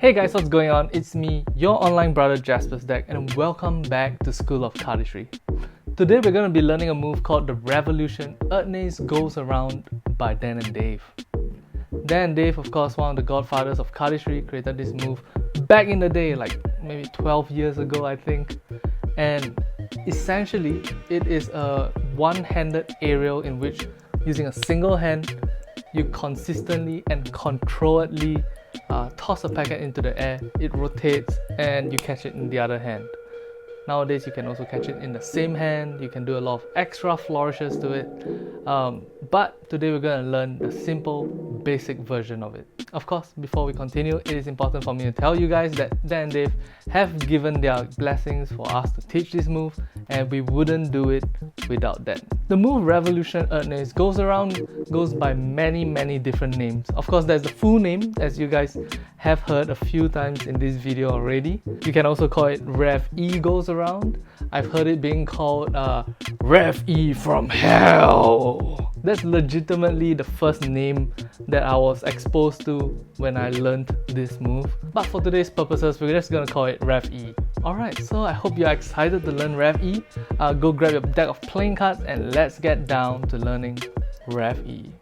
Hey guys, what's going on? It's me, your online brother Jaspas Deck, and welcome back to School of Cardistry. Today we're going to be learning a move called the Revolution Erdnase Goes Around by Dan and Dave. Dan and Dave, of course, one of the godfathers of cardistry, created this move back in the day, like maybe 12 years ago I think. And essentially, it is a one-handed aerial in which, using a single hand, you consistently and controlledly toss a packet into the air, it rotates, and you catch it in the other hand. Nowadays, you can also catch it in the same hand. You can do a lot of extra flourishes to it. But today we're going to learn the simple, basic version of it. Of course, before we continue, it is important for me to tell you guys that Dan and Dave have given their blessings for us to teach this move, and we wouldn't do it without that. The move Revolution Erdnase goes by many different names. Of course, there's the full name, as you guys have heard a few times in this video already. You can also call it Rev E goes around. I've heard it being called Rev E from hell. That's legitimately the first name that I was exposed to when I learned this move. But for today's purposes, we're just gonna call it Rev E. Alright, so I hope you're excited to learn Rev E. Go grab your deck of playing cards and let's get down to learning Rev E.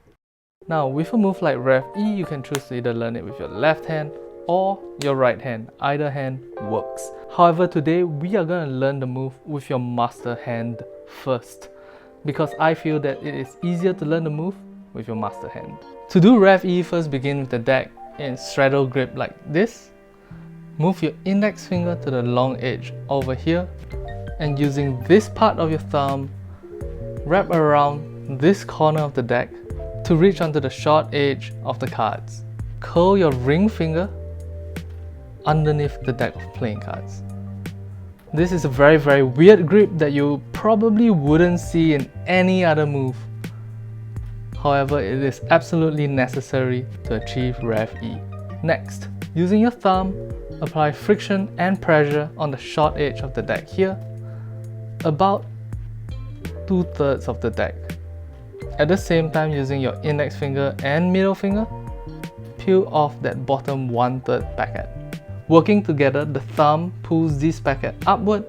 Now, with a move like Rev E, you can choose to either learn it with your left hand or your right hand. Either hand works. However, today we are going to learn the move with your master hand first, because I feel that it is easier to learn the move with your master hand. To do Rev E, first begin with the deck in straddle grip like this. Move your index finger to the long edge over here, and using this part of your thumb, wrap around this corner of the deck to reach onto the short edge of the cards. Curl your ring finger underneath the deck of playing cards. This is a very weird grip that you probably wouldn't see in any other move. However, it is absolutely necessary to achieve Rev E. Next, using your thumb, apply friction and pressure on the short edge of the deck here, about 2/3 of the deck. At the same time, using your index finger and middle finger, peel off that bottom 1/3 packet. Working together, the thumb pulls this packet upward,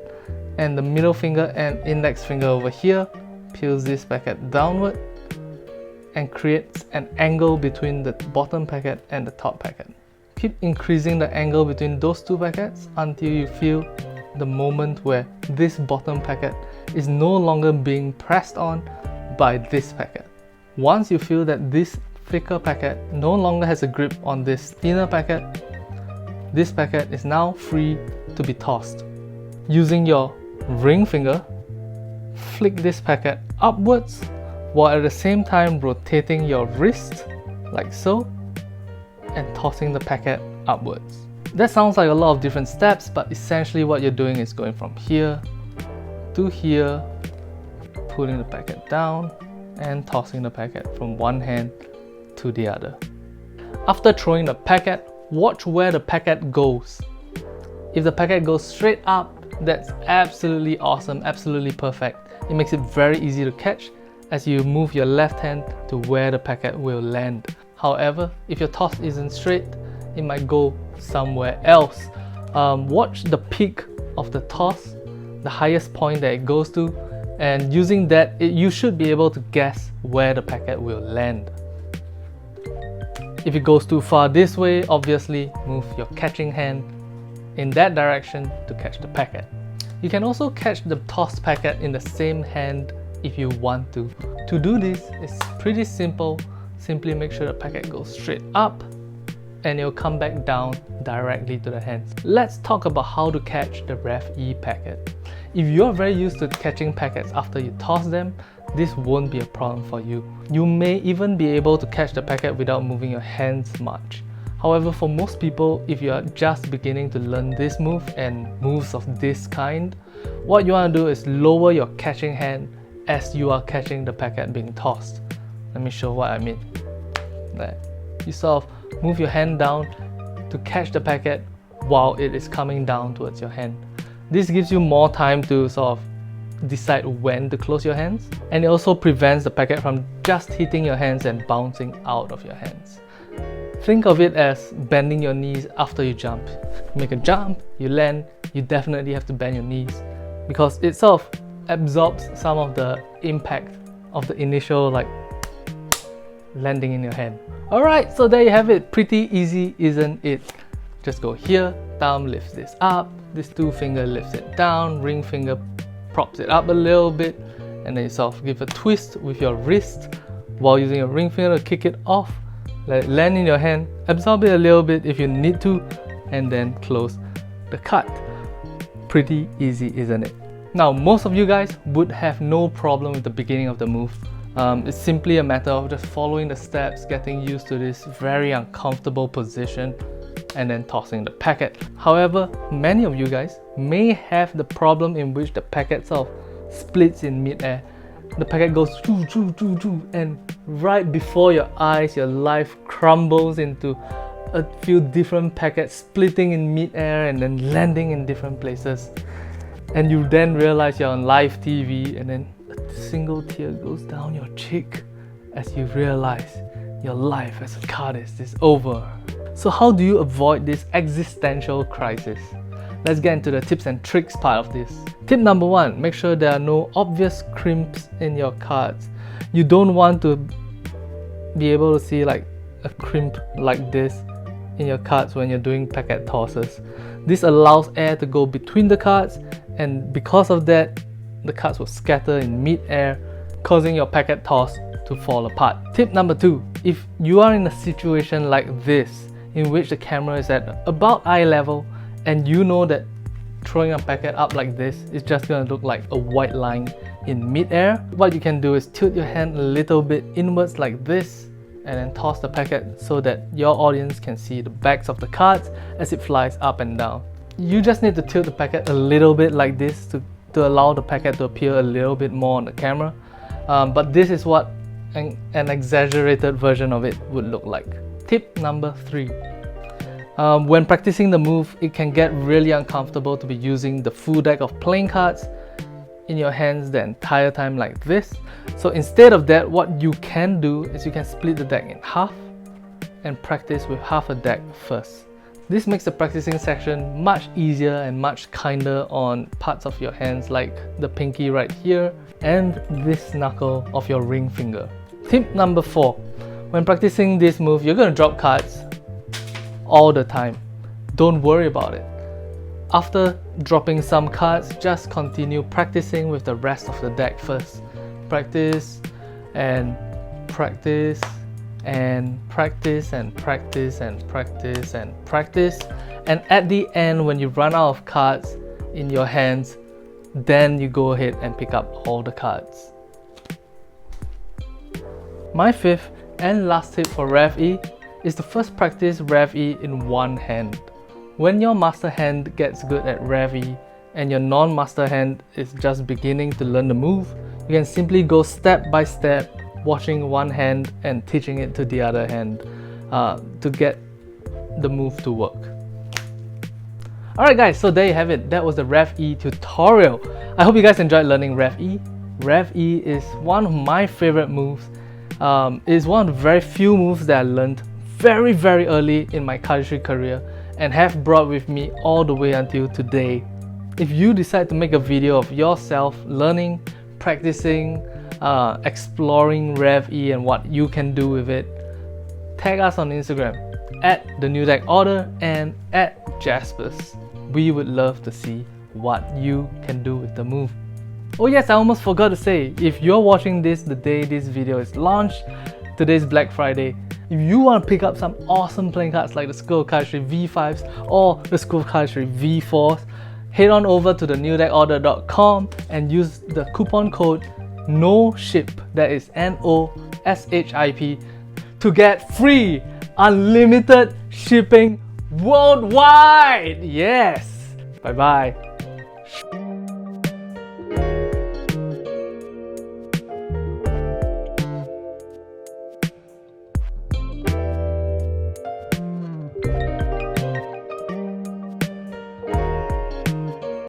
and the middle finger and index finger over here peels this packet downward and creates an angle between the bottom packet and the top packet. Keep increasing the angle between those two packets until you feel the moment where this bottom packet is no longer being pressed on by this packet. Once you feel that this thicker packet no longer has a grip on this thinner packet, this packet is now free to be tossed. Using your ring finger, flick this packet upwards while at the same time rotating your wrist like so and tossing the packet upwards. That sounds like a lot of different steps, but essentially what you're doing is going from here to here, pulling the packet down and tossing the packet from one hand to the other. After throwing the packet, watch where the packet goes. If the packet goes straight up, that's absolutely awesome, absolutely perfect. It makes it very easy to catch as you move your left hand to where the packet will land. However, if your toss isn't straight, it might go somewhere else. Watch the peak of the toss, the highest point that it goes to, and using that, you should be able to guess where the packet will land. If it goes too far this way, obviously move your catching hand in that direction to catch the packet. You can also catch the tossed packet in the same hand if you want to. To do this, it's pretty simple. Simply make sure the packet goes straight up and it'll come back down directly to the hands. Let's talk about how to catch the Rev E packet. If you're very used to catching packets after you toss them, this won't be a problem for you. You may even be able to catch the packet without moving your hands much. However, for most people, if you are just beginning to learn this move and moves of this kind, what you want to do is lower your catching hand as you are catching the packet being tossed. Let me show what I mean. There. You sort of move your hand down to catch the packet while it is coming down towards your hand. This gives you more time to sort of decide when to close your hands, and it also prevents the packet from just hitting your hands and bouncing out of your hands. Think of it as bending your knees after you jump. Make a jump, you land, you definitely have to bend your knees because it sort of absorbs some of the impact of the initial landing in your hand. Alright, so there you have it. Pretty easy, isn't it? Just go here, thumb lifts this up, this 2 finger lifts it down, ring finger props it up a little bit, and then you sort of give a twist with your wrist while using your ring finger to kick it off. Let it land in your hand, absorb it a little bit if you need to, and then close the cut. Pretty easy, isn't it? Now, most of you guys would have no problem with the beginning of the move. It's simply a matter of just following the steps, getting used to this very uncomfortable position, and then tossing the packet. However, many of you guys may have the problem in which the packet sort of splits in mid-air. The packet goes choo choo choo choo, and right before your eyes, your life crumbles into a few different packets splitting in mid-air and then landing in different places. And you then realize you're on live TV, and then a single tear goes down your cheek as you realize your life as a cardist is over. So how do you avoid this existential crisis? Let's get into the tips and tricks part of this. Tip number 1, make sure there are no obvious crimps in your cards. You don't want to be able to see like a crimp like this in your cards when you're doing packet tosses. This allows air to go between the cards, and because of that, the cards will scatter in mid-air, causing your packet toss to fall apart. Tip number 2, if you are in a situation like this, in which the camera is at about eye level, and you know that throwing a packet up like this is just going to look like a white line in mid-air, what you can do is tilt your hand a little bit inwards like this, and then toss the packet so that your audience can see the backs of the cards as it flies up and down. You just need to tilt the packet a little bit like this to allow the packet to appear a little bit more on the camera. But this is what an exaggerated version of it would look like. Tip number 3. When practicing the move, it can get really uncomfortable to be using the full deck of playing cards in your hands the entire time like this. So instead of that, what you can do is you can split the deck in half and practice with half a deck first. This makes the practicing section much easier and much kinder on parts of your hands like the pinky right here and this knuckle of your ring finger. Tip number 4. When practicing this move, you're going to drop cards all the time. Don't worry about it. After dropping some cards, just continue practicing with the rest of the deck first. Practice and practice and practice and practice and practice and practice, and at the end, when you run out of cards in your hands, then you go ahead and pick up all the cards. My 5th and last tip for Rev E is to first practice Rev E in one hand. When your master hand gets good at Rev E and your non-master hand is just beginning to learn the move, you can simply go step by step, watching one hand and teaching it to the other hand to get the move to work. Alright guys, so there you have it. That was the Rev E tutorial. I hope you guys enjoyed learning Rev E. Rev E is one of my favorite moves. It is one of the very few moves that I learned very early in my cardistry career and have brought with me all the way until today. If you decide to make a video of yourself learning, practicing, exploring Rev E and what you can do with it, tag us on Instagram at the New Deck Order and at Jaspas. We would love to see what you can do with the move. Oh yes, I almost forgot to say, if you're watching this the day this video is launched, today's Black Friday, if you want to pick up some awesome playing cards like the School of Cardistry V5s or the School of Cardistry V4s, head on over to thenewdeckorder.com and use the coupon code NOSHIP, that is NOSHIP, to get free unlimited shipping worldwide. Yes! Bye bye.